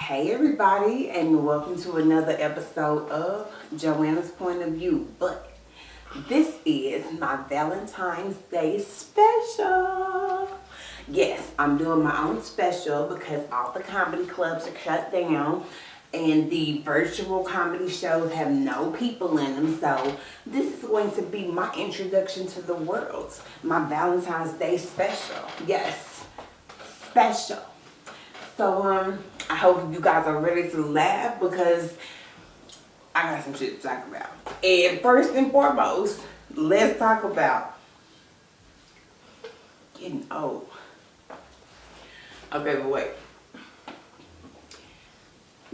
Hey everybody, and welcome to another episode of JoAnna's Point of View. But this is my Valentine's Day special. Yes, I'm doing my own special because all the comedy clubs are shut down and the virtual comedy shows have no people in them. So this is going to be my introduction to the world. My Valentine's Day special. Yes, special. So I hope you guys are ready to laugh because I got some shit to talk about. And first and foremost, let's talk about getting old. Okay, but wait.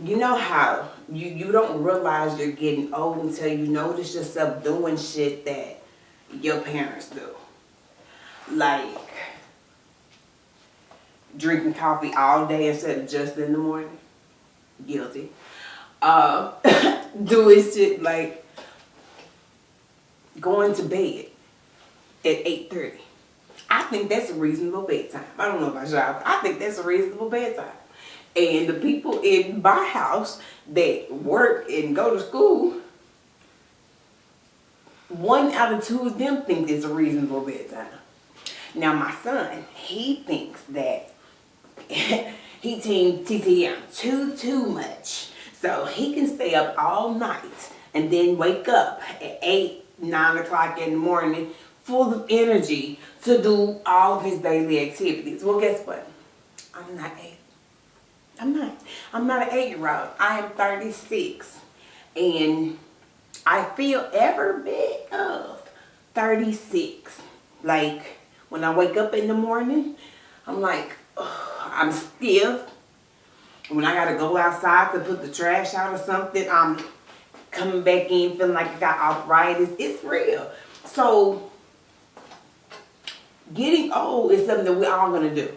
You know how you don't realize you're getting old until you notice yourself doing shit that your parents do. Like drinking coffee all day instead of just in the morning. Guilty. Doing shit like going to bed at 8:30. I think that's a reasonable bedtime. I don't know about y'all. I think that's a reasonable bedtime. And the people in my house that work and go to school, 1 out of 2 of them think it's a reasonable bedtime. Now my son, he thinks that he team TTM too much. So he can stay up all night and then wake up at 8, 9 o'clock in the morning full of energy to do all of his daily activities. Well, guess what? I'm not 8. I'm not an 8-year-old. I am 36. And I feel every bit of 36. Like when I wake up in the morning, I'm like, I'm stiff. When I gotta go outside to put the trash out or something, I'm coming back in feeling like I got arthritis. It's real. So getting old is something that we're all gonna do.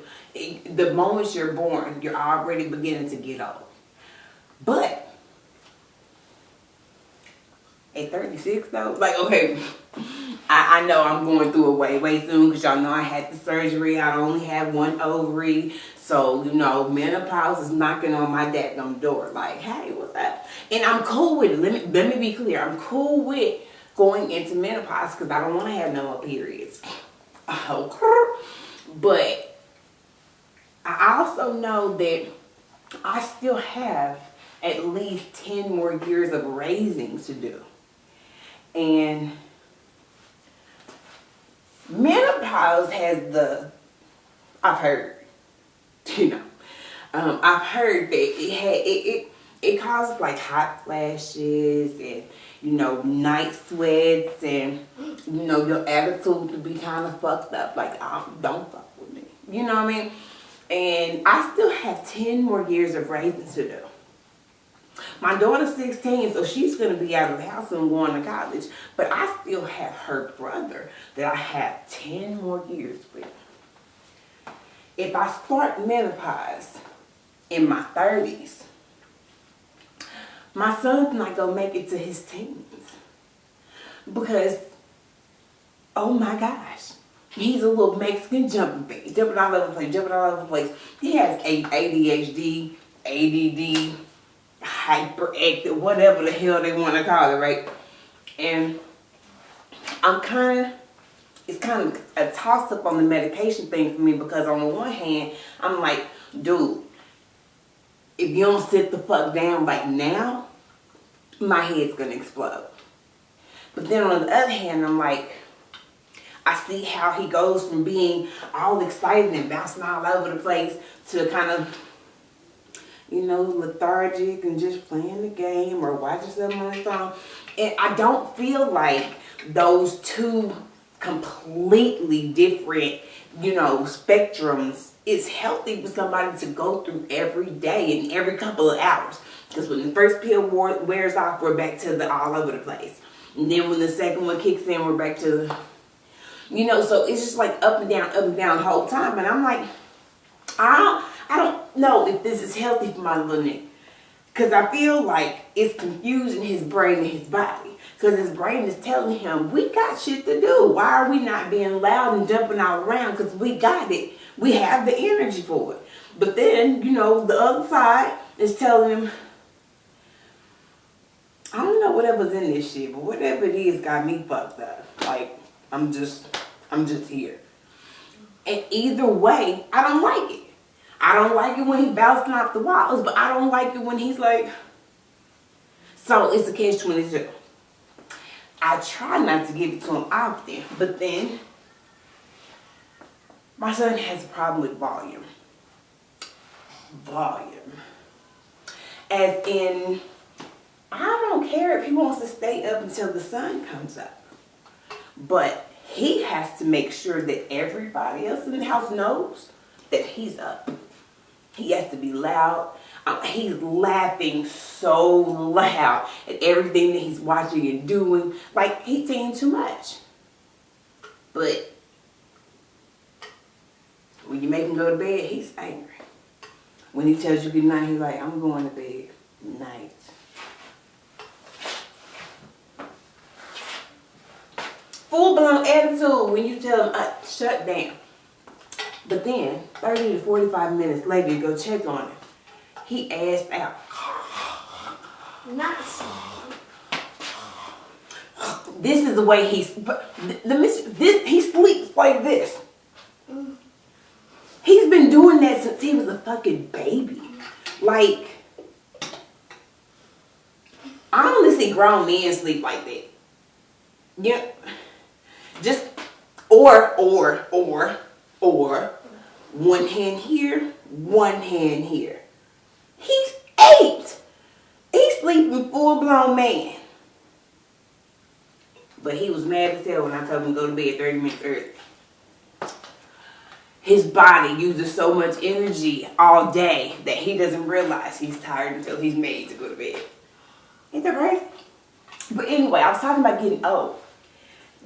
The moment you're born, you're already beginning to get old. But at 36 though, like, okay, I know I'm going through it way soon because y'all know I had the surgery. I only have 1 ovary. So, you know, menopause is knocking on my dadgum door. Like, hey, what's up? And I'm cool with it. Let me be clear. I'm cool with going into menopause because I don't want to have no more periods. But I also know that I still have at least 10 more years of raising to do. And menopause has I've heard, I've heard that it causes like hot flashes and, night sweats and, your attitude to be kind of fucked up. Like, don't fuck with me. You know what I mean? And I still have 10 more years of raising to do. My daughter's 16, so she's going to be out of the house and going to college. But I still have her brother that I have 10 more years with. If I start menopause in my 30s, my son's not going to make it to his teens. Because, oh my gosh, he's a little Mexican jumping all over the place. He has ADHD, ADD, hyperactive, whatever the hell they want to call it, right? And it's kind of a toss-up on the medication thing for me because on the one hand, I'm like, dude, if you don't sit the fuck down like now, my head's going to explode. But then on the other hand, I'm like, I see how he goes from being all excited and bouncing all over the place to kind of, lethargic and just playing the game or watching something on his phone. And I don't feel like those two completely different, spectrums is healthy for somebody to go through every day and every couple of hours. Because when the first pill wears off, we're back to the all over the place. And then when the second one kicks in, we're back to so it's just like up and down the whole time. And I'm like, I don't know if this is healthy for my little nigga. Because I feel like it's confusing his brain and his body. Because his brain is telling him, we got shit to do. Why are we not being loud and jumping all around? Because we got it. We have the energy for it. But then, the other side is telling him, I don't know whatever's in this shit, but whatever it is got me fucked up. Like, I'm just here. And either way, I don't like it. I don't like it when he bouncing off the walls, but I don't like it when he's like, so it's a catch-22. I try not to give it to him often, but then my son has a problem with volume. Volume. As in, I don't care if he wants to stay up until the sun comes up. But he has to make sure that everybody else in the house knows that he's up. He has to be loud. He's laughing so loud at everything that he's watching and doing. Like, he's saying too much. But when you make him go to bed, he's angry. When he tells you good night, he's like, I'm going to bed. Night. Full-blown attitude when you tell him, shut down. But then, 30 to 45 minutes later, you go check on him. He assed out. Nice. This is the way he sleeps like this. He's been doing that since he was a fucking baby. Like, I only see grown men sleep like that. Yeah. Just, or, one hand here, one hand here. He's 8. He's sleeping full-blown man. But he was mad as hell when I told him to go to bed 30 minutes early. His body uses so much energy all day that he doesn't realize he's tired until he's made to go to bed. Ain't that right? But anyway, I was talking about getting old.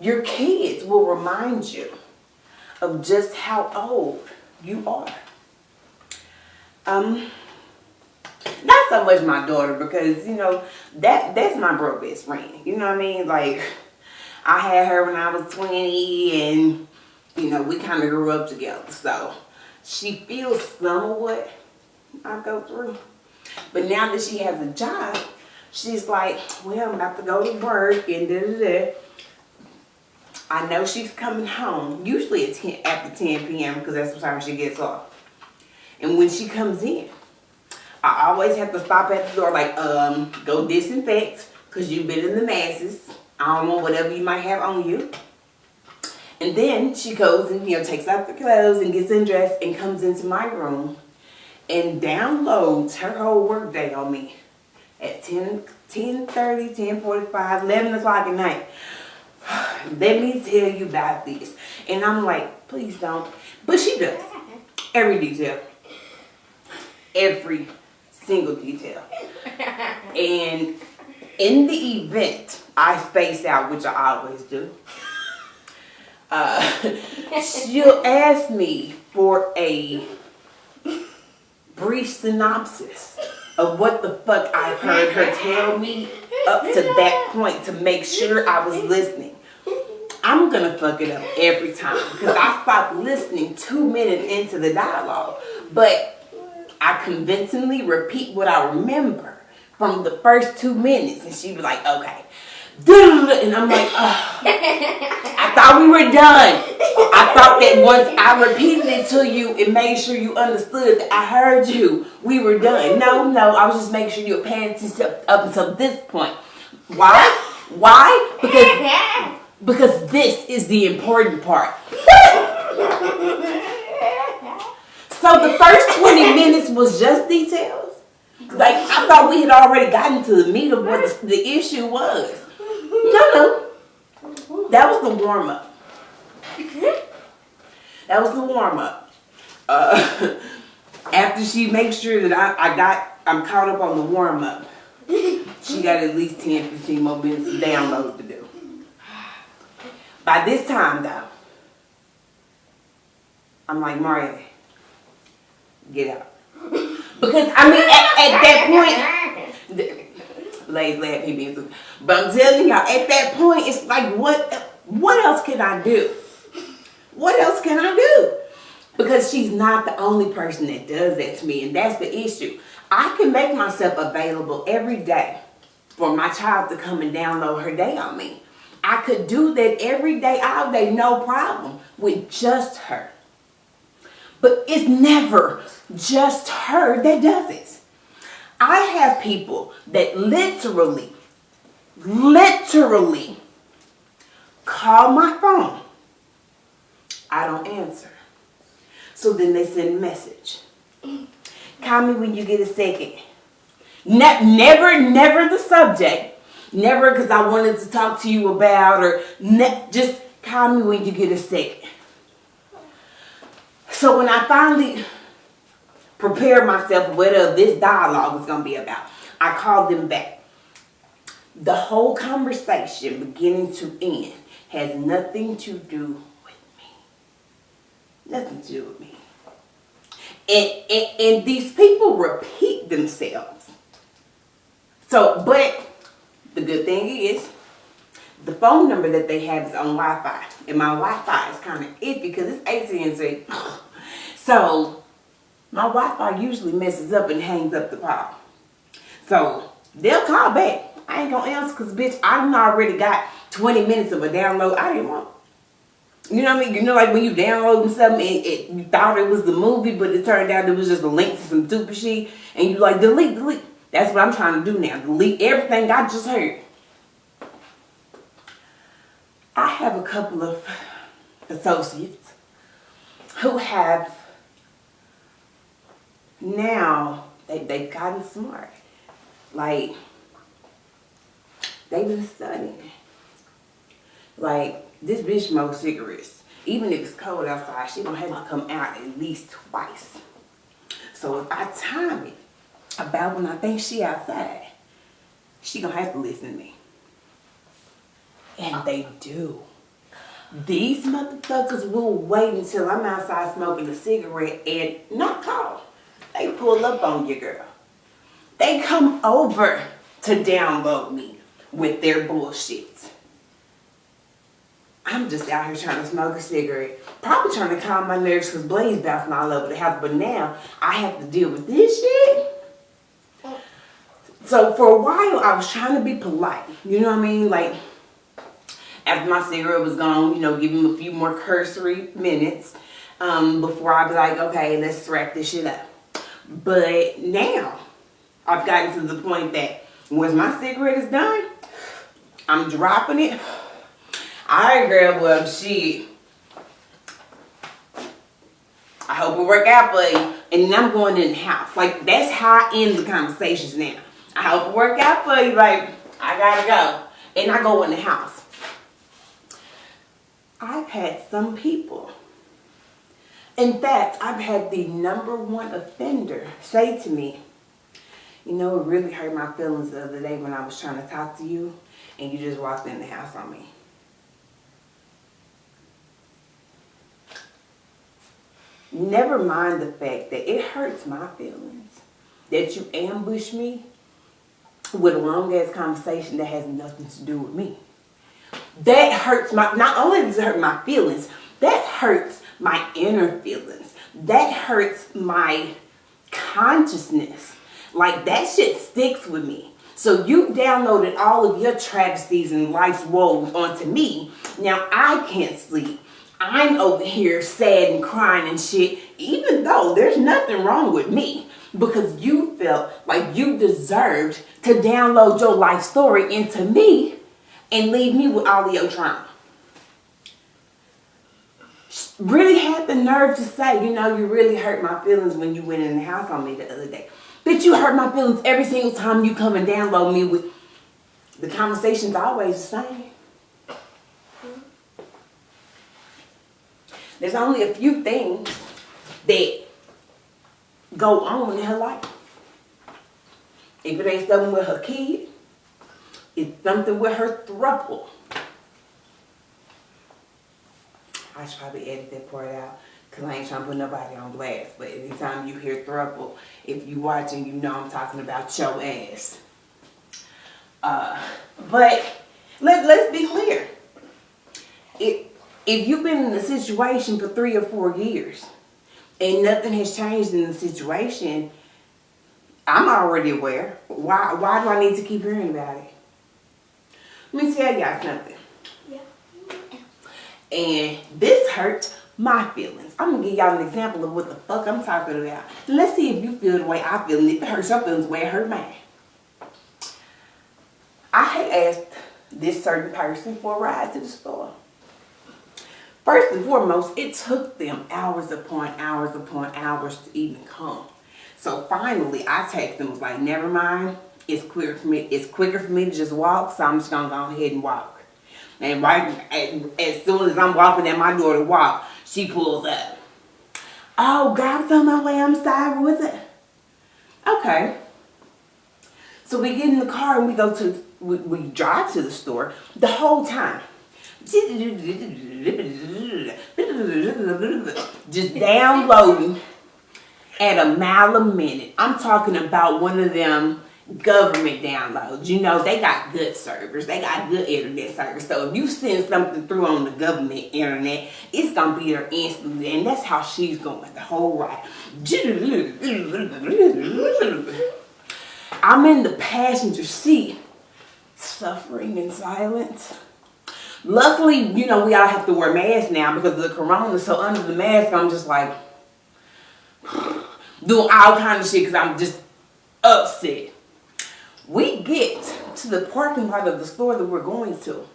Your kids will remind you of just how old you are. Not so much my daughter, because, you know, that's my bro best friend. You know what I mean? Like, I had her when I was 20, and, you know, we kind of grew up together. So, she feels some of what I go through. But now that she has a job, she's like, well, I'm about to go to work, and da-da-da. I know she's coming home. Usually it's after 10 p.m. because that's the time she gets off. And when she comes in, I always have to stop at the door like, go disinfect because you've been in the masses. I don't know, whatever you might have on you. And then she goes and, you know, takes off the clothes and gets undressed and comes into my room and downloads her whole work day on me at 10:30, 10:45, 11 o'clock at night. Let me tell you about this. And I'm like, please don't. But she does. Every detail. Every single detail. And in the event I space out, which I always do, she'll ask me for a brief synopsis of what the fuck I heard her tell me up to that point to make sure I was listening. I'm gonna fuck it up every time because I stopped listening 2 minutes into the dialogue. But I convincingly repeat what I remember from the first 2 minutes, and she'd be like, okay. And I'm like, oh, I thought we were done. I thought that once I repeated it to you and made sure you understood that I heard you, we were done. No, I was just making sure you were paying attention up until this point. Why? Because this is the important part. So the first 20 minutes was just details? Like, I thought we had already gotten to the meat of what the issue was. No. That was the warm-up. That was the warm-up. After she makes sure that I'm caught up on the warm-up, she got at least 10, 15 more minutes of download to do. By this time, though, I'm like, Maria, get out. Because, I mean, at that point, ladies laugh at me, but I'm telling y'all, at that point, it's like, what else can I do? What else can I do? Because she's not the only person that does that to me, and that's the issue. I can make myself available every day for my child to come and download her day on me. I could do that every day, all day, no problem, with just her. But it's never just her that does it. I have people that literally call my phone. I don't answer. So then they send a message. Call me when you get a second. Never the subject. Never because I wanted to talk to you about, or just call me when you get a second. So when I finally prepare myself whatever this dialogue is going to be about, I call them back. The whole conversation, beginning to end, has nothing to do with me. Nothing to do with me. And these people repeat themselves. So, but the good thing is, the phone number that they have is on Wi-Fi. And my Wi-Fi is kind of iffy because it's AT&T. So, my Wi-Fi usually messes up and hangs up the call. So, they'll call back. I ain't gonna answer because, bitch, I done already got 20 minutes of a download I didn't want. You know what I mean? You know, like when you downloading something and you thought it was the movie, but it turned out it was just a link to some stupid shit, and you like, delete. That's what I'm trying to do now. Delete everything I just heard. I have a couple of associates who have now, they've gotten smart. Like, they've been studying. Like, this bitch smokes cigarettes. Even if it's cold outside, she gonna have to come out at least twice. So if I time it about when I think she outside, she gonna have to listen to me. And they do. These motherfuckers will wait until I'm outside smoking a cigarette and not call. They pull up on you, girl. They come over to download me with their bullshit. I'm just out here trying to smoke a cigarette. Probably trying to calm my nerves because Blaze bouncing all over the house. But now I have to deal with this shit. So for a while I was trying to be polite. You know what I mean? Like, after my cigarette was gone, you know, give him a few more cursory minutes before I be like, okay, let's wrap this shit up. But now I've gotten to the point that once my cigarette is done, I'm dropping it. Alright, girl, well, shit. I hope it work out for you. And then I'm going in the house. Like, that's how I end the conversations now. I hope it work out for you. Like, I gotta go. And I go in the house. I've had some people. In fact, I've had the #1 offender say to me, you know, it really hurt my feelings the other day when I was trying to talk to you and you just walked in the house on me. Never mind the fact that it hurts my feelings that you ambush me with a long ass conversation that has nothing to do with me. That hurts not only does it hurt my feelings, that hurts my inner feelings. That hurts my consciousness. Like, that shit sticks with me. So you downloaded all of your travesties and life's woes onto me. Now I can't sleep. I'm over here sad and crying and shit, even though there's nothing wrong with me, because you felt like you deserved to download your life story into me and leave me with all of your trauma. Really had the nerve to say, you know, you really hurt my feelings when you went in the house on me the other day. But you hurt my feelings every single time you come and download me with the conversation's always the same. There's only a few things that go on in her life. If it ain't something with her kid, it's something with her throuple. I should probably edit that part out because I ain't trying to put nobody on blast. But anytime you hear throuple, if you watching, you know I'm talking about JoAnna's. But let's be clear. If you've been in a situation for 3 or 4 years and nothing has changed in the situation, I'm already aware. Why do I need to keep hearing about it? Let me tell y'all something. Yeah. And this hurt my feelings. I'm gonna give y'all an example of what the fuck I'm talking about. Let's see if you feel the way I feel, and if it hurts your feelings the way it hurt mine. I had asked this certain person for a ride to the store. First and foremost, it took them hours upon hours upon hours to even come. So finally, I texted them, was like, never mind. It's quicker for me. It's quicker for me to just walk, so I'm just gonna go ahead and walk. And as soon as I'm walking at my door to walk, she pulls up. Oh, God, it's on my way. I'm sorry. What was it? Okay. So we get in the car and we drive to the store the whole time. Just downloading at a mile a minute. I'm talking about one of them government downloads. You know, they got good servers. They got good internet service. So if you send something through on the government internet, it's going to be there instantly. And that's how she's going the whole ride. I'm in the passenger seat, suffering in silence. Luckily, you know, we all have to wear masks now because of the corona. So under the mask, I'm just like doing all kind of shit because I'm just upset. We get to the parking lot of the store that we're going to.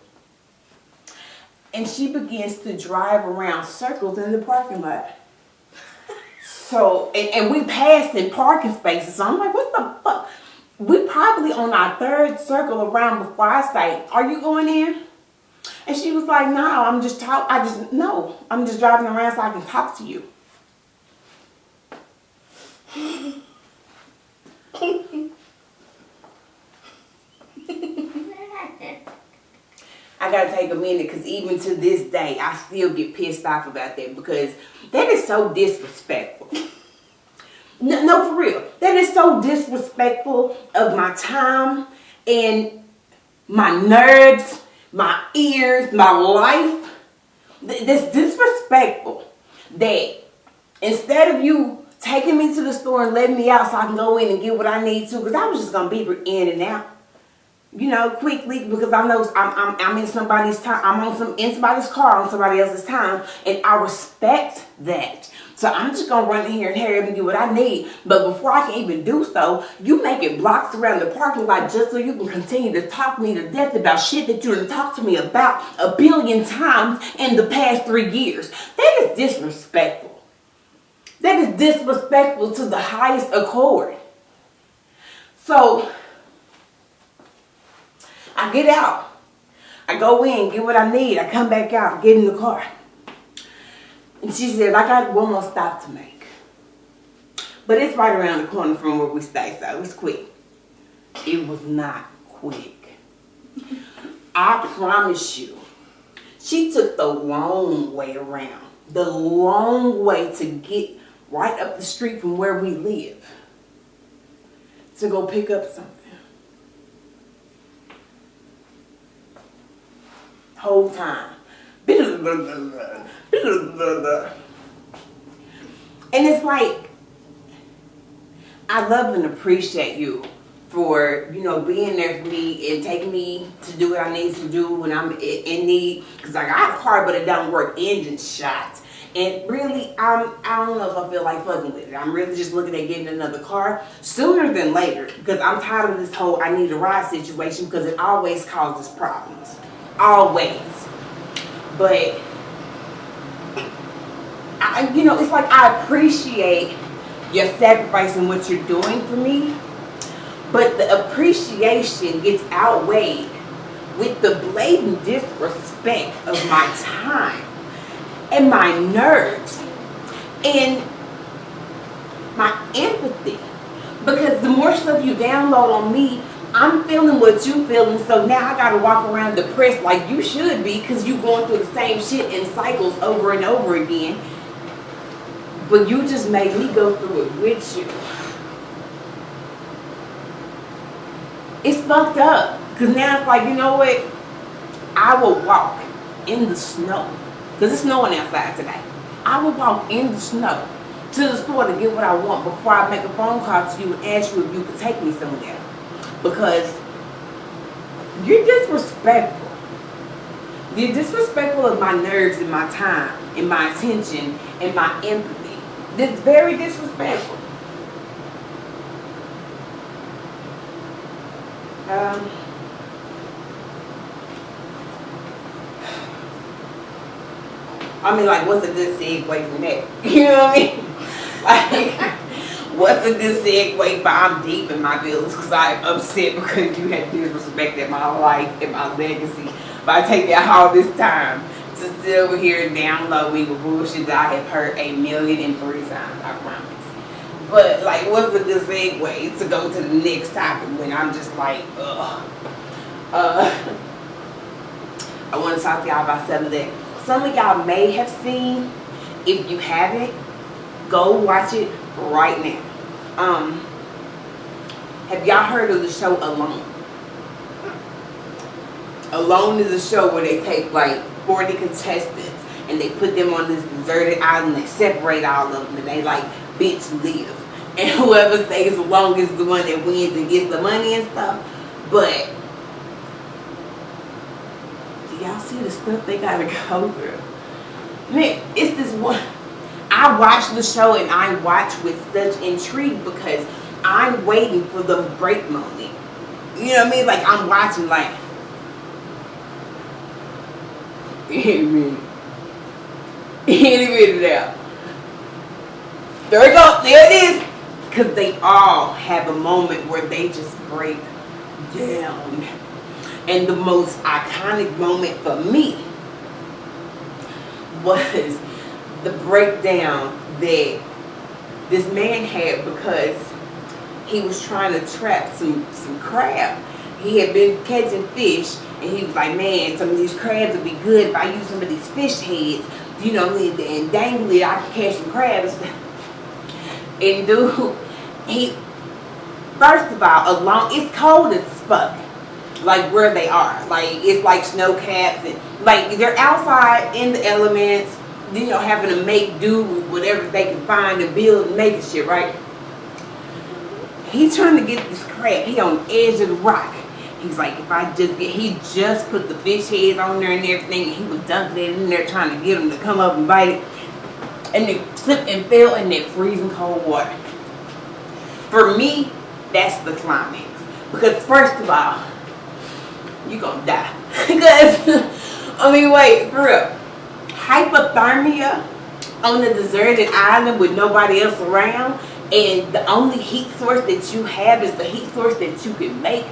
And she begins to drive around circles in the parking lot. So, and we passed in parking spaces. So I'm like, what the fuck? We probably on our third circle around before I say, are you going in? And she was like, no, I'm just driving around so I can talk to you. I gotta take a minute because even to this day, I still get pissed off about that because that is so disrespectful. No, for real. That is so disrespectful of my time and my nerves, my ears, my life. That's disrespectful that instead of you taking me to the store and letting me out so I can go in and get what I need to, because I was just going to be in and out, you know, quickly, because I know I'm in somebody's time. I'm in somebody's car on somebody else's time, and I respect that. So I'm just going to run in here and hurry up and get what I need. But before I can even do so, you making blocks around the parking lot just so you can continue to talk me to death about shit that you done talked to me about a billion times in the past 3 years. That is disrespectful. That is disrespectful to the highest accord. So I get out. I go in, get what I need. I come back out, get in the car. And she said, I got one more stop to make. But it's right around the corner from where we stay, so it's quick. It was not quick. I promise you, she took the long way around. The long way to get right up the street from where we live. To go pick up something. Whole time. And it's like, I love and appreciate you for, you know, being there for me and taking me to do what I need to do when I'm in need. Because I got a car, but it don't work. Engine shot. And really, I don't know if I feel like fucking with it. I'm really just looking at getting another car sooner than later. Because I'm tired of this whole I need a ride situation because it always causes problems. Always. But, you know, it's like I appreciate your sacrifice and what you're doing for me. But the appreciation gets outweighed with the blatant disrespect of my time and my nerves and my empathy. Because the more stuff you download on me, I'm feeling what you feeling, so now I gotta walk around depressed like you should be because you going through the same shit in cycles over and over again. But you just made me go through it with you. It's fucked up. Because now it's like, you know what? I will walk in the snow. Because it's snowing outside today. I will walk in the snow to the store to get what I want before I make a phone call to you and ask you if you could take me somewhere. Because you're disrespectful. You're disrespectful of my nerves and my time and my attention and my empathy. This is very disrespectful. I mean, like, what's a good segue from that? You know what I mean? Like, what's a good segue? But I'm deep in my feelings because I'm upset because you had disrespected my life and my legacy by taking all this time to sit over here and download me with bullshit that I have heard 1,000,003 times, I promise. But, like, what's a good segue to go to the next topic when I'm just like, ugh. I want to talk to y'all about something that some of y'all may have seen. If you haven't, go watch it right now. Have y'all heard of the show Alone? Alone is a show where they take like 40 contestants and they put them on this deserted island. They separate all of them and they like, bitch, live. And whoever stays alone is the one that wins and gets the money and stuff. But do y'all see the stuff they gotta go through? Man, it's this one. I watch the show and I watch with such intrigue because I'm waiting for the break moment. You know what I mean? Like, I'm watching like, any minute now. There we go. There it is. Because they all have a moment where they just break down. And the most iconic moment for me was the breakdown that this man had because he was trying to trap some crab. He had been catching fish and he was like, man, some of these crabs would be good if I use some of these fish heads, you know, and dangle it, I can catch some crabs. And dude, first of all, Alone, it's cold as fuck. Like where they are. Like it's like snow caps and like they're outside in the elements, you know, having to make do with whatever they can find and build and make shit, right? He's trying to get this crab. He on the edge of the rock. He's like, if I just get, he just put the fish heads on there and everything, and he was dunking it in there trying to get him to come up and bite it. And they slipped and fell in that freezing cold water. For me, that's the climax. Because first of all, you gonna die. Because, I mean, wait, for real. Hypothermia on a deserted island with nobody else around, and the only heat source that you have is the heat source that you can make.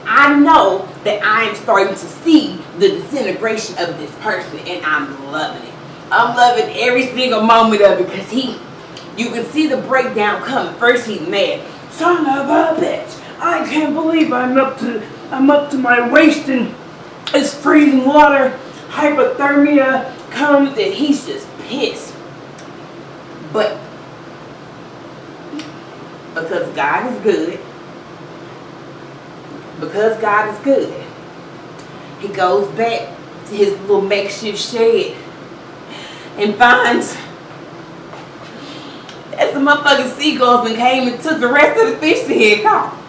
I know that I am starting to see the disintegration of this person, and I'm loving it. I'm loving every single moment of it because you can see the breakdown coming. First he's mad. Son of a bitch, I can't believe I'm up to my waist in it's freezing water. Hypothermia comes and he's just pissed. But because God is good, he goes back to his little makeshift shed and finds that some motherfucking seagulls and came and took the rest of the fish that he had caught.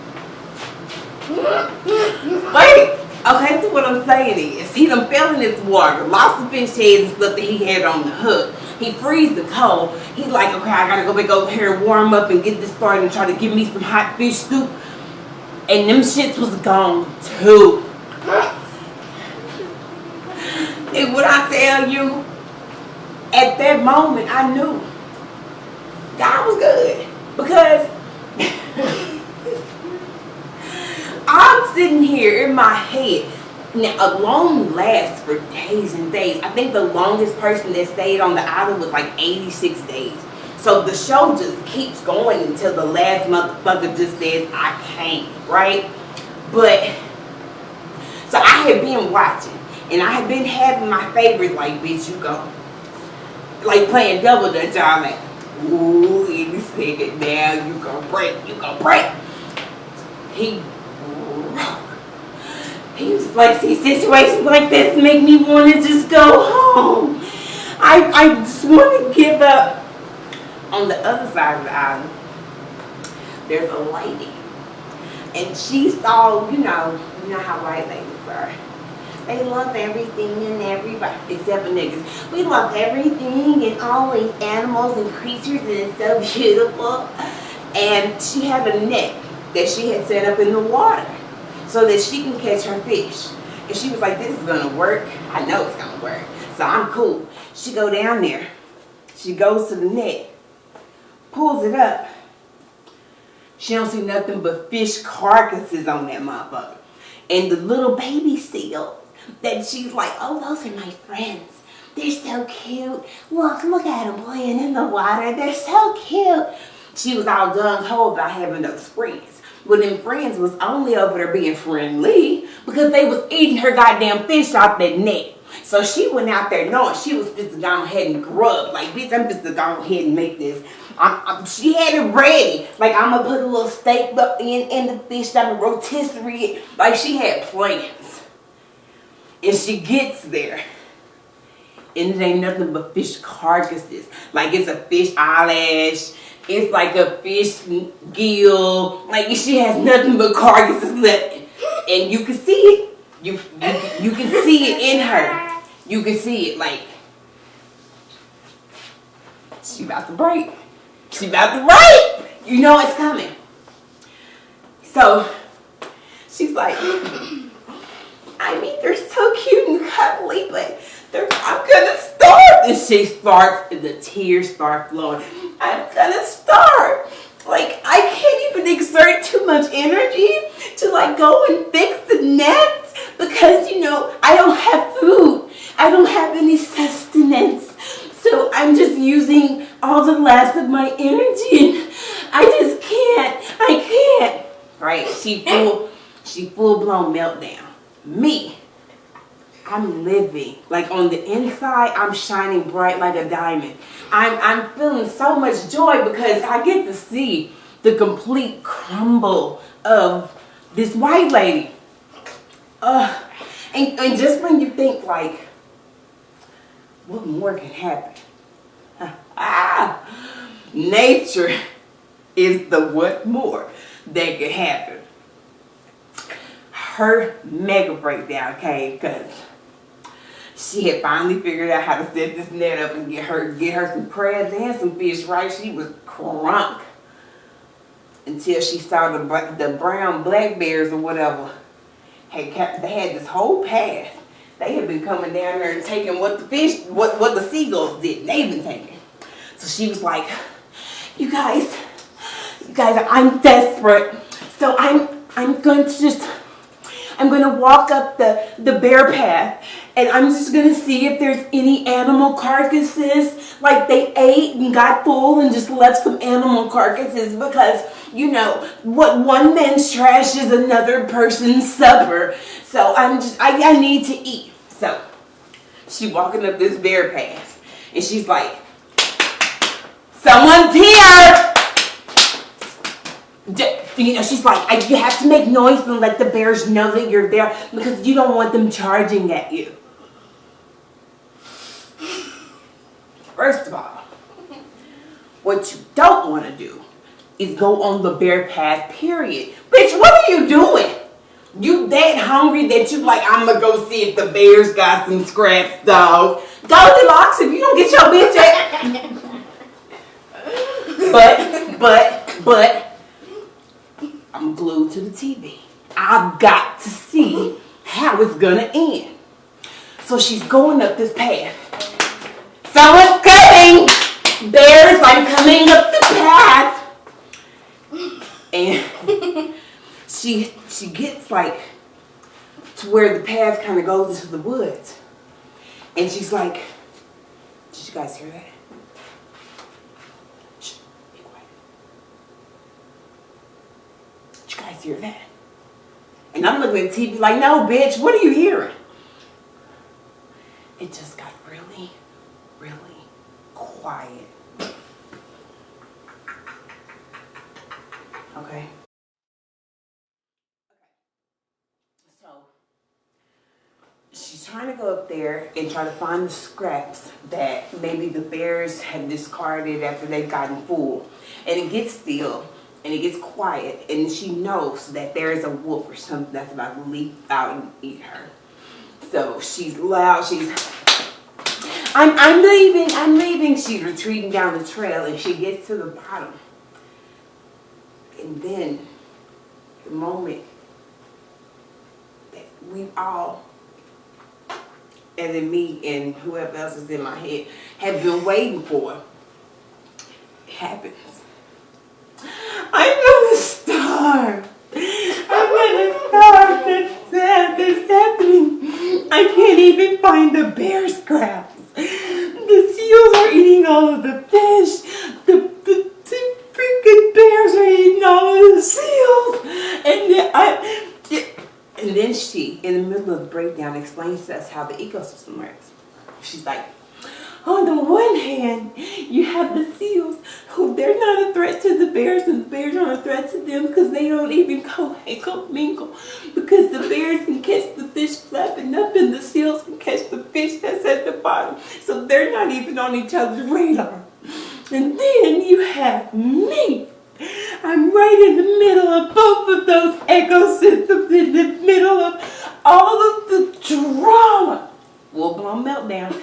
Wait, okay, so what I'm saying is, he done fell in this water, lost the fish heads and stuff that he had on the hook. He freezed the cold. He's like, okay, I gotta go back over here and warm up and get this started and try to give me some hot fish soup. And them shits was gone too. And what I tell you, at that moment, I knew God was good. Because I'm sitting here in my head. Now, Alone lasts for days and days. I think the longest person that stayed on the island was like 86 days. So the show just keeps going until the last motherfucker just says, I can't, right? But, so I had been watching. And I had been having my favorite, like, bitch, you go. Like playing double dutch, y'all like, ooh, any second now, you gon' break. He was like, see, situations like this make me want to just go home. I just want to give up On the other side of the island, there's a lady. And she saw, you know how white ladies are. They love everything and everybody, except for niggas. We love everything and all these animals and creatures, and it's so beautiful. And she had a net that she had set up in the water so that she can catch her fish. And she was like, this is gonna work. I know it's gonna work. So I'm cool. She go down there. She goes to the net, pulls it up. She don't see nothing but fish carcasses on that motherfucker. And the little baby seals that she's like, oh, those are my friends. They're so cute. Look at them playing in the water. They're so cute. She was all gung-ho about having those friends. But them friends was only over there being friendly because they was eating her goddamn fish off that net. So she went out there knowing she was supposed to go ahead and grub. Like, bitch, I'm supposed to go ahead and make this. She had it ready. Like, I'm going to put a little steak in the fish. I'm going to rotisserie it. Like, she had plans. And she gets there. And it ain't nothing but fish carcasses. Like, it's a fish eyelash. It's like a fish gill. Like, she has nothing but carcasses left. And you can see it. You can see it in her. You can see it, like, she about to break. She about to break. You know it's coming. So, she's like, I mean, they're so cute and cuddly, but I'm gonna starve. And she starts, and the tears start flowing. I'm gonna starve. Like, I can't even exert too much energy to, like, go and fix the nets because, you know, I don't have food. I don't have any sustenance. So I'm just using all the last of my energy and I just can't. I can't. Right? She full blown meltdown. Me, I'm living. Like, on the inside, I'm shining bright like a diamond. I'm feeling so much joy because I get to see the complete crumble of this white lady. And just when you think, like, what more can happen? Nature is the what more that could happen. Her mega breakdown came because she had finally figured out how to set this net up and get her some crabs and some fish, right? She was crunk until she saw the brown black bears or whatever. They had this whole path. They had been coming down there and taking what the seagulls did. They've been taking. So she was like, you guys, I'm desperate. So I'm going to walk up the bear path and I'm just going to see if there's any animal carcasses, like they ate and got full and just left some animal carcasses because, you know, what one man's trash is another person's supper. So I need to eat. So she walking up this bear path and she's like, someone's here! You know, she's like, you have to make noise and let the bears know that you're there because you don't want them charging at you. First of all, what you don't want to do is go on the bear path, period. Bitch, what are you doing? You that hungry that you like, I'm going to go see if the bears got some scraps, dog. Goldilocks, if you don't get your bitch at... But... I'm glued to the TV. I've got to see how it's gonna end. So she's going up this path. Someone's coming! Bears, I'm coming up the path. And she gets like to where the path kind of goes into the woods. And she's like, did you guys hear that? You guys hear that? And I'm looking at the TV like, no, bitch, what are you hearing? It just got really, really quiet. Okay. So, she's trying to go up there and try to find the scraps that maybe the bears had discarded after they've gotten full. And it gets still and it gets quiet, and she knows that there is a wolf or something that's about to leap out and eat her. So she's loud, I'm leaving. She's retreating down the trail, and she gets to the bottom. And then the moment that we all, and then me and whoever else is in my head, have been waiting for, happens. I'm gonna starve. That's happening. I can't even find the bear scraps. The seals are eating all of the fish. The freaking bears are eating all of the seals. And then she, in the middle of the breakdown, explains to us how the ecosystem works. She's like, on the one hand, you have the seals who they're not a threat to the bears, and the bears aren't a threat to them because they don't even mingle. Because the bears can catch the fish flapping up and the seals can catch the fish that's at the bottom. So they're not even on each other's radar. And then you have me. I'm right in the middle of both of those ecosystems, in the middle of all of the drama. Full-blown meltdown.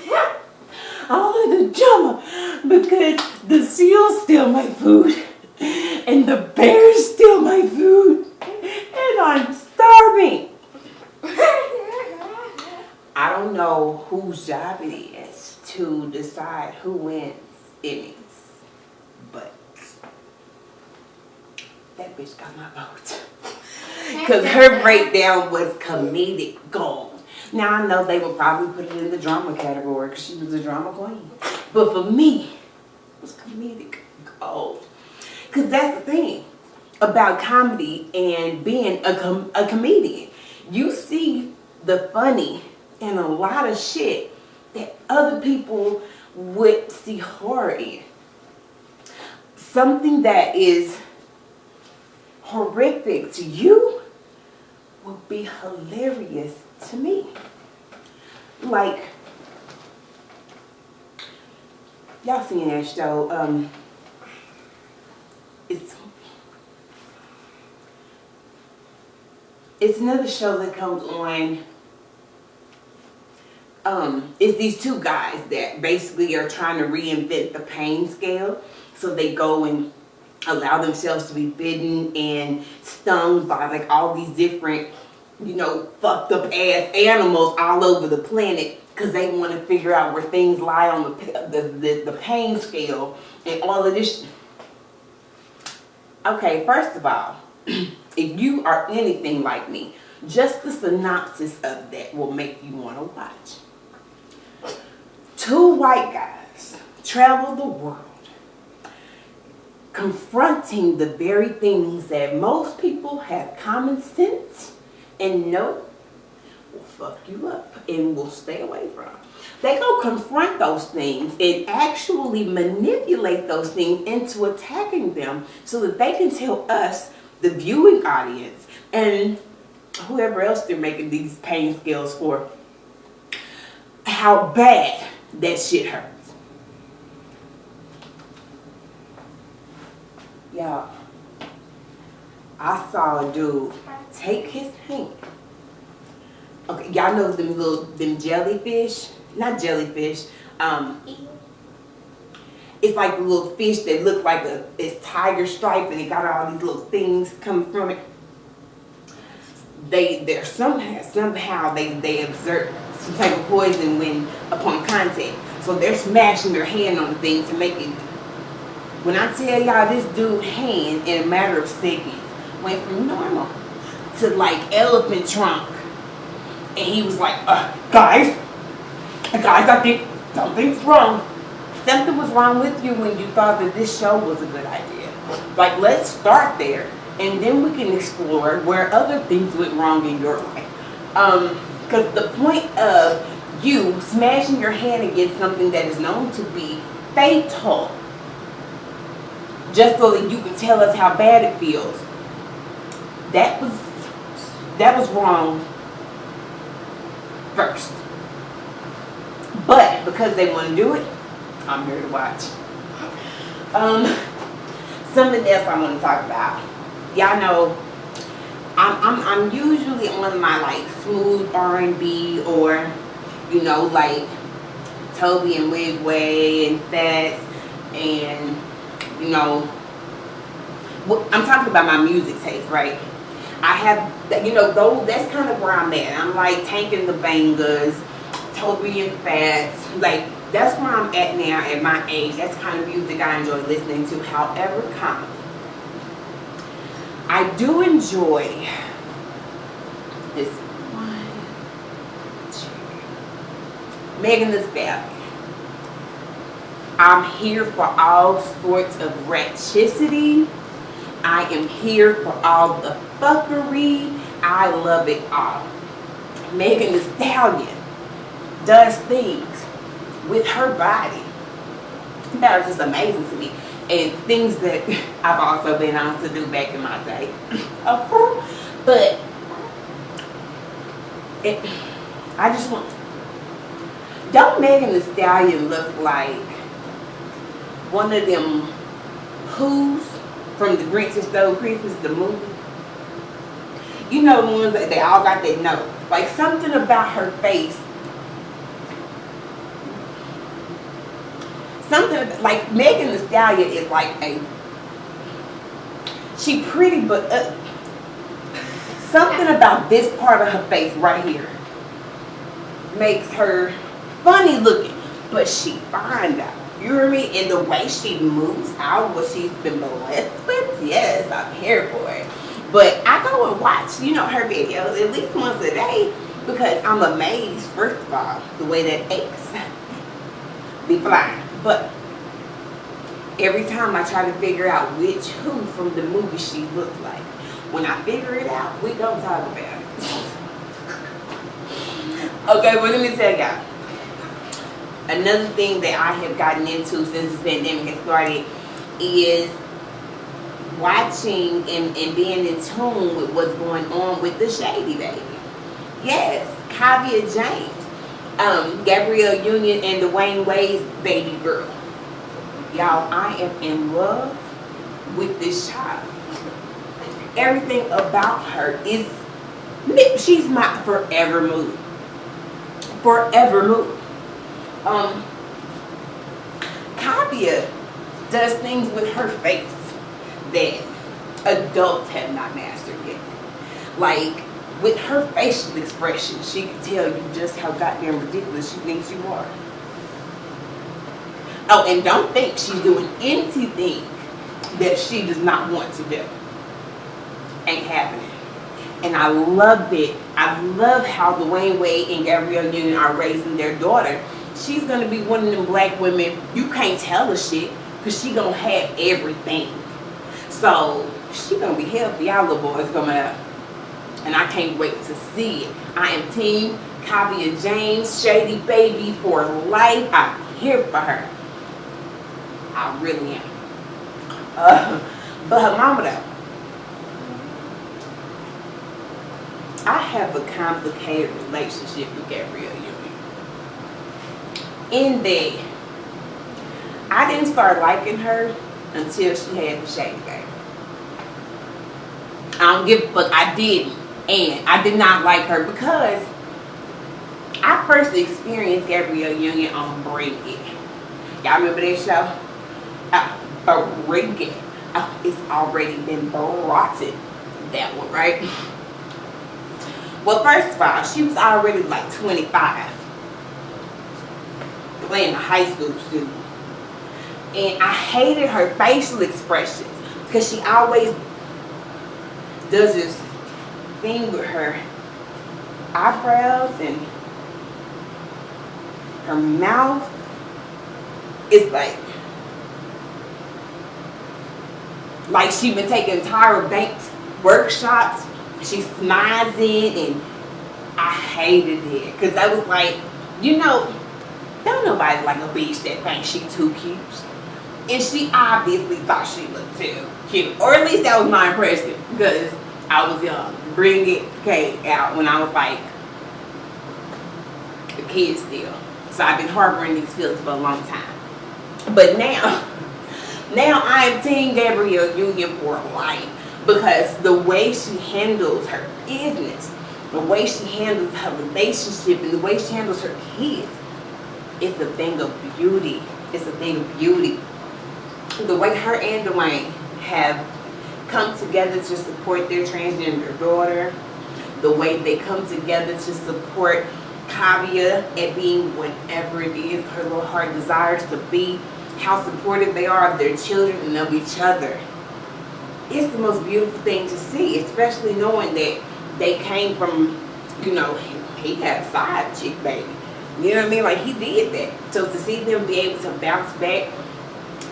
All of the drama, because the seals steal my food and the bears steal my food and I'm starving. I don't know whose job it is to decide who wins Emmys, but that bitch got my vote. Because her breakdown was comedic gold. Now, I know they would probably put it in the drama category because she was a drama queen. But for me, it was comedic gold. Because that's the thing about comedy and being a comedian. You see the funny in a lot of shit that other people would see horror in. Something that is horrific to you would be hilarious to me. Like, y'all seen that show, it's another show that comes on, it's these two guys that basically are trying to reinvent the pain scale. So they go and allow themselves to be bitten and stung by like all these different, you know, fucked up ass animals all over the planet because they want to figure out where things lie on the pain scale and all of this. Okay, first of all, if you are anything like me, just the synopsis of that will make you want to watch. Two white guys travel the world confronting the very things that most people have common sense and know will fuck you up and will stay away from. They go confront those things and actually manipulate those things into attacking them so that they can tell us, the viewing audience, and whoever else they're making these pain scales for, how bad that shit hurts. Y'all, I saw a dude take his hand. Okay, y'all know them jellyfish? Not jellyfish. It's like the little fish that look like it's tiger stripe and it got all these little things coming from it. They're somehow they exert some type of poison when upon contact. So they're smashing their hand on the thing to make it. When I tell y'all, this dude's hand in a matter of seconds went from normal to like elephant trunk. And he was like, guys, I think something's wrong. Something was wrong with you when you thought that this show was a good idea. Like, let's start there, and then we can explore where other things went wrong in your life. Because the point of you smashing your hand against something that is known to be fatal, just so that you can tell us how bad it feels, that was wrong. first. But because they want to do it, I'm here to watch. Something else I want to talk about. Y'all know I'm usually on my like smooth R&B, or you know, like Toby and Wigway and Fats, and you know, I'm talking about my music taste, right? I have, you know, those, that's kind of where I'm at. I'm like Tank the Bangers, Toby and Fats, like that's where I'm at now at my age. That's kind of music I enjoy listening to. However, I do enjoy this one, Megan Thee Stallion. I'm here for all sorts of ratchicity. I am here for all the fuckery. I love it all. Megan Thee Stallion does things with her body that are just amazing to me, and things that I've also been on to do back in my day. But I just want, don't Megan Thee Stallion look like one of them Who's from The Grinch Who Stole Christmas, the movie? You know, the ones that they all got that nose. Like something about her face. Something like Megan Thee Stallion is like she pretty, but something about this part of her face right here makes her funny looking, but she fine though. You hear me? And the way she moves out, what she's been blessed with, yes, I'm here for it. But I go and watch, you know, her videos at least once a day, because I'm amazed, first of all, the way that eggs be flying. But every time I try to figure out which who from the movie she looks like, when I figure it out, we gonna talk about it. Okay, well, let me tell y'all. Another thing that I have gotten into since this pandemic has started is watching and being in tune with what's going on with the Shady Baby. Yes, Kavia James, Gabrielle Union and Dwayne Wade's baby girl. Y'all, I am in love with this child. Everything about her is, she's my forever mood. Forever mood. Kavia does things with her face that adults have not mastered yet. Like, with her facial expression, she can tell you just how goddamn ridiculous she thinks you are. Oh, and don't think she's doing anything that she does not want to do. Ain't happening. And I love it. I love how Dwayne Wade and Gabrielle Union are raising their daughter. She's going to be one of them black women, you can't tell her shit, because she going to have everything. So, she going to be healthy. Y'all little boys coming out. And I can't wait to see it. I am team Kavia James, Shady Baby for life. I'm here for her. I really am. But her mama though. I have a complicated relationship with Gabrielle Union. In that, I didn't start liking her until she had the Shady Baby. I don't give a fuck. I didn't. And I did not like her because I first experienced Gabrielle Union on Bring It. Y'all remember that show? Bring It. It's already been brought in. That one, right? Well, first of all, she was already like 25. Playing a high school student. And I hated her facial expressions because she always does this thing with her eyebrows and her mouth. It's like she been taking Tyra Banks workshops. She smiles in, and I hated it because I was like, you know, don't nobody like a bitch that thinks she too cute. And she obviously thought she looked too cute, or at least that was my impression because I was young. Bring It came out when I was like kids still. So I've been harboring these feelings for a long time. But now I am Team Gabrielle Union for life, because the way she handles her business, the way she handles her relationship, and the way she handles her kids, it's a thing of beauty. It's a thing of beauty. The way her and Dwayne have come together to support their transgender daughter, the way they come together to support Kavia at being whatever it is her little heart desires to be, how supportive they are of their children and of each other. It's the most beautiful thing to see, especially knowing that they came from, you know, he had a side chick baby. You know what I mean? Like, he did that. So to see them be able to bounce back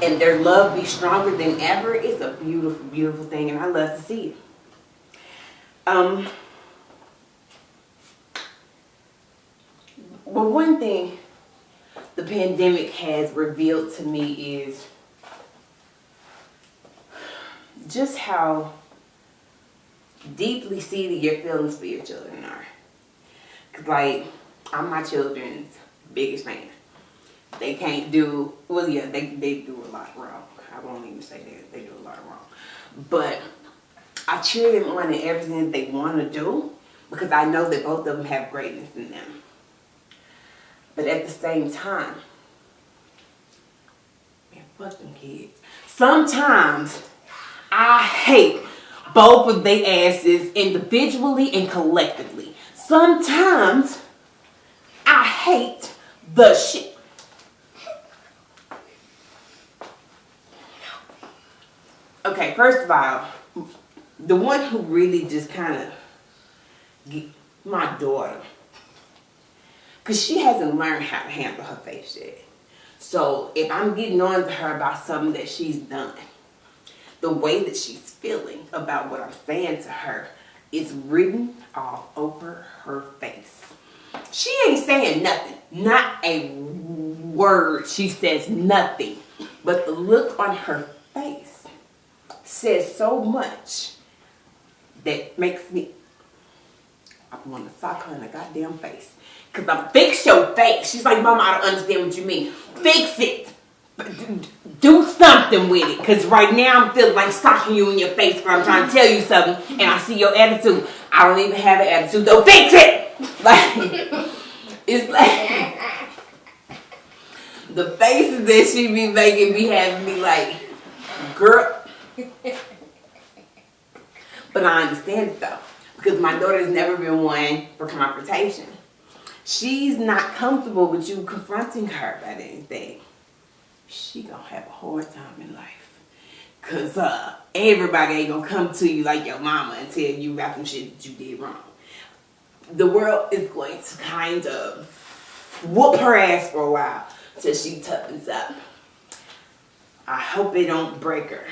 and their love be stronger than ever, it's a beautiful, beautiful thing, and I love to see it. But one thing the pandemic has revealed to me is just how deeply seated your feelings for your children are. Cause like, I'm my children's biggest fan. They can't do, well yeah, they do a lot wrong. I won't even say that, they do a lot wrong. But I cheer them on in everything that they want to do, because I know that both of them have greatness in them. But at the same time, man, fuck them kids. Sometimes I hate both of their asses individually and collectively. Sometimes I hate the shit. Okay, first of all, the one who really just kind of, my daughter, because she hasn't learned how to handle her face yet. So if I'm getting on to her about something that she's done, the way that she's feeling about what I'm saying to her is written all over her face. She ain't saying nothing. Not a word. She says nothing. But the look on her face says so much that makes me, I want to sock her in the goddamn face. Because I'm, fix your face. She's like, Mama, I don't understand what you mean. Fix it. Do something with it. Because right now I'm feeling like socking you in your face because I'm trying to tell you something and I see your attitude. I don't even have an attitude though. Fix it! Like, it's like, the faces that she be making be having me like, girl. But I understand it though. Because my daughter's never been one for confrontation. She's not comfortable with you confronting her about anything. She gonna have a hard time in life. Cause everybody ain't gonna come to you like your mama and tell you about some shit that you did wrong. The world is going to kind of whoop her ass for a while till she toughens up. I hope it don't break her.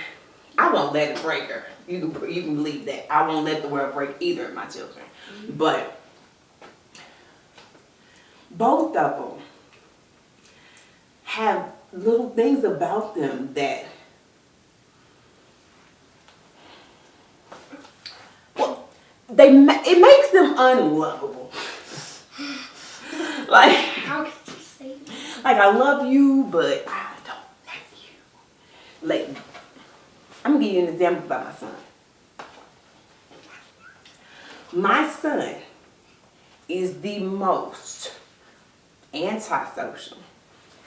I won't let it break her. You can believe that. I won't let the world break either of my children. But both of them have little things about them that, well, it makes them unlovable. Like, how could you say that? Like, I love you, but I don't like you. Like, I'm gonna give you an example about my son. My son is the most antisocial.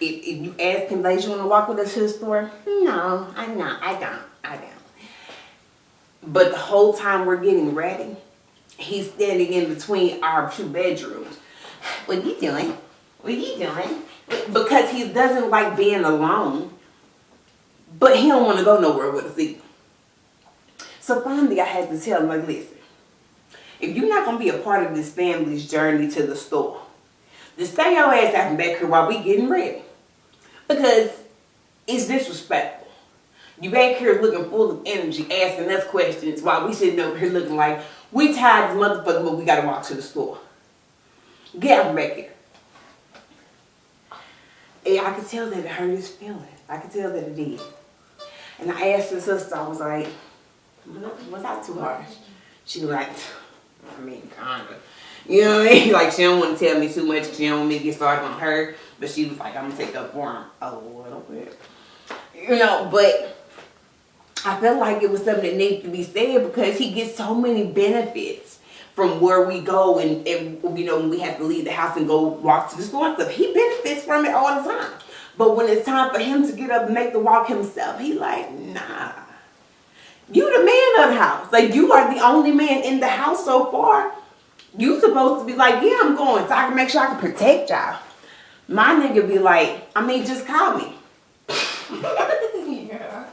If you ask him, like, you want to walk with us to the store? No, I don't. But the whole time we're getting ready, he's standing in between our two bedrooms. What are you doing? What are you doing? Because he doesn't like being alone, but he don't want to go nowhere with us either. So finally I had to tell him, like, listen, if you're not going to be a part of this family's journey to the store, just stay your ass out back here while we getting ready. Because it's disrespectful. You back here looking full of energy, asking us questions while we sitting over here looking like we tired as motherfucker, but we got to walk to the store. Get out back here. And I could tell that it hurt his feelings. I could tell that it did. And I asked his sister, I was like, was I too harsh? She was like, mean, kinda. You know what I mean? Like, she don't want to tell me too much because she don't want me to get started on her. But she was like, I'm going to take up for him a little bit. You know, but I felt like it was something that needed to be said because he gets so many benefits from where we go and you know, when we have to leave the house and go walk to the store and stuff. He benefits from it all the time. But when it's time for him to get up and make the walk himself, he like, nah. You the man of the house. Like, you are the only man in the house so far. You supposed to be like, yeah, I'm going so I can make sure I can protect y'all. My nigga be like, I mean, just call me. Yeah.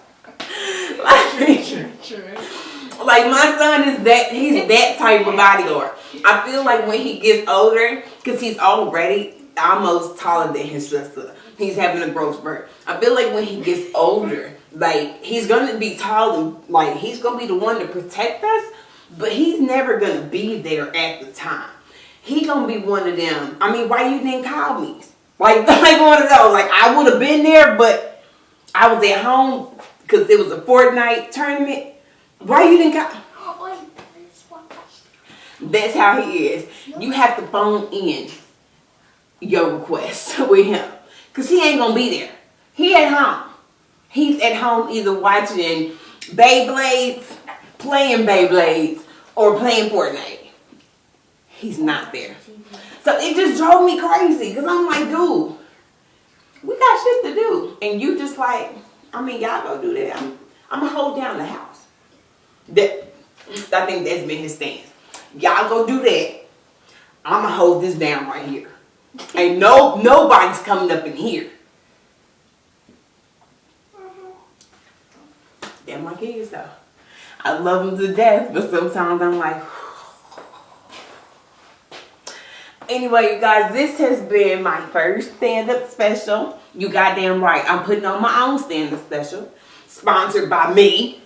Like, my son is that, he's that type of bodyguard. I feel like when he gets older, because he's already almost taller than his sister. He's having a growth spurt. I feel like when he gets older, like, he's going to be tall and, like, he's going to be the one to protect us, but he's never going to be there at the time. He going to be one of them. I mean, why you didn't call me? Like one of those. Like, I would have been there, but I was at home because it was a Fortnite tournament. Why you didn't call? That's how he is. You have to phone in your request with him. Because he ain't going to be there. He at home. He's at home either watching Beyblades, playing Beyblades, or playing Fortnite. He's not there. So it just drove me crazy. Because I'm like, dude, we got shit to do. And you just like, I mean, y'all go do that. I'm going to hold down the house. I think that's been his stance. Y'all go do that. I'm going to hold this down right here. Ain't nobody's coming up in here. They're my kids though. I love them to death, but sometimes I'm like, anyway, you guys, this has been my first stand-up special. You goddamn right. I'm putting on my own stand-up special. Sponsored by me.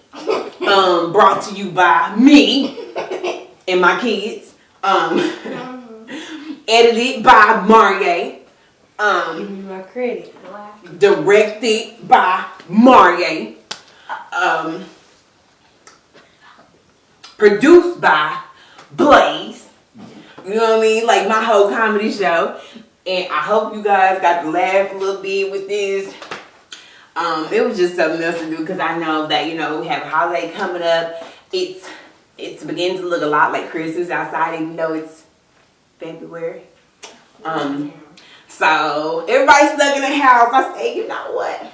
Brought to you by me and my kids. Edited by Marie. Give me my credit. Directed by Marie. Produced by Blaze. You know what I mean? Like my whole comedy show. And I hope you guys got to laugh a little bit with this. It was just something else to do because I know that, you know, we have a holiday coming up. It's beginning to look a lot like Christmas outside, even though it's February. So everybody's stuck in the house. I say, you know what?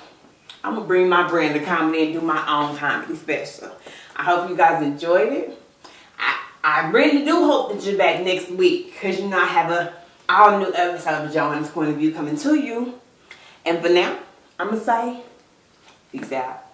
I'm gonna bring my brand of comedy and do my own comedy special. I hope you guys enjoyed it. I really do hope that you're back next week because, you know, I have a all new episode of JoAnna's Point of View coming to you. And for now, I'm gonna say, peace out.